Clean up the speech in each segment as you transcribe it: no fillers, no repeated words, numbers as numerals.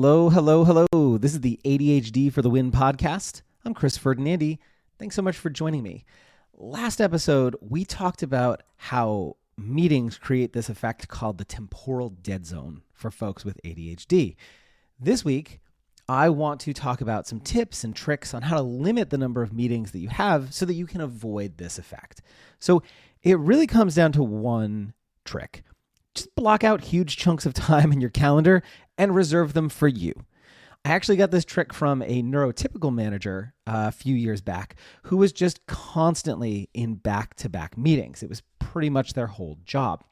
Hello, hello, hello. This is the ADHD for the Win podcast. I'm Chris Ferdinandi. Thanks so much for joining me. Last episode, we talked about how meetings create this effect called the temporal dead zone for folks with ADHD. This week, I want to talk about some tips and tricks on how to limit the number of meetings that you have so that you can avoid this effect. So it really comes down to one trick. Just block out huge chunks of time in your calendar and reserve them for you. I actually got this trick from a neurotypical manager a few years back who was just constantly in back-to-back meetings. It was pretty much their whole job.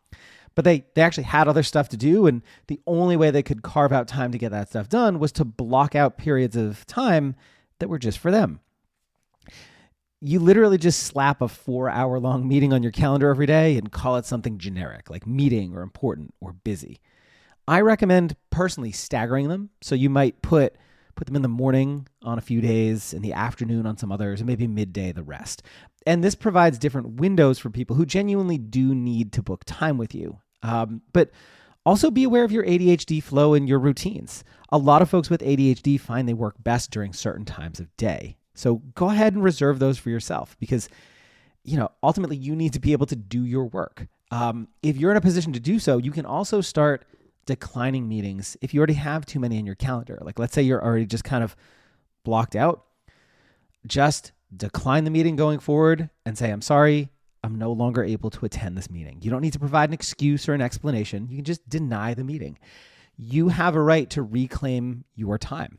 But they actually had other stuff to do, and the only way they could carve out time to get that stuff done was to block out periods of time that were just for them. You literally just slap a 4-hour-long meeting on your calendar every day and call it something generic, like meeting or important or busy. I recommend personally staggering them. So you might put them in the morning on a few days, in the afternoon on some others, and maybe midday the rest. And this provides different windows for people who genuinely do need to book time with you. But also be aware of your ADHD flow and your routines. A lot of folks with ADHD find they work best during certain times of day. So go ahead and reserve those for yourself because, ultimately you need to be able to do your work. If you're in a position to do so, you can also start declining meetings if you already have too many in your calendar. Like let's say you're already just kind of blocked out. Just decline the meeting going forward and say, I'm sorry, I'm no longer able to attend this meeting. You don't need to provide an excuse or an explanation. You can just deny the meeting. You have a right to reclaim your time.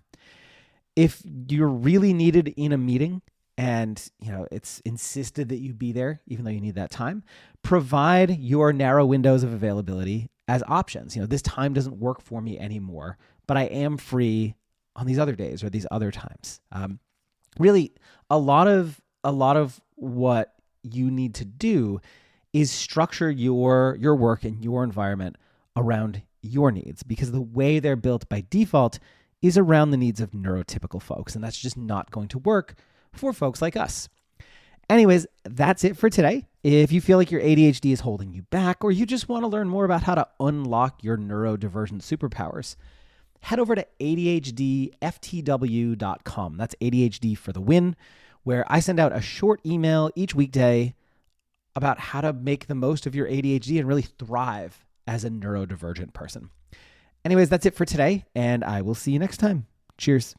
If you're really needed in a meeting and it's insisted that you be there, even though you need that time, provide your narrow windows of availability as options. This time doesn't work for me anymore, but I am free on these other days or these other times. Really, a lot of what you need to do is structure your work and your environment around your needs, because the way they're built by default is around the needs of neurotypical folks, and that's just not going to work for folks like us. Anyways, that's it for today. If you feel like your ADHD is holding you back, or you just want to learn more about how to unlock your neurodivergent superpowers, head over to ADHDftw.com. That's ADHD for the win, where I send out a short email each weekday about how to make the most of your ADHD and really thrive as a neurodivergent person. Anyways, that's it for today, and I will see you next time. Cheers.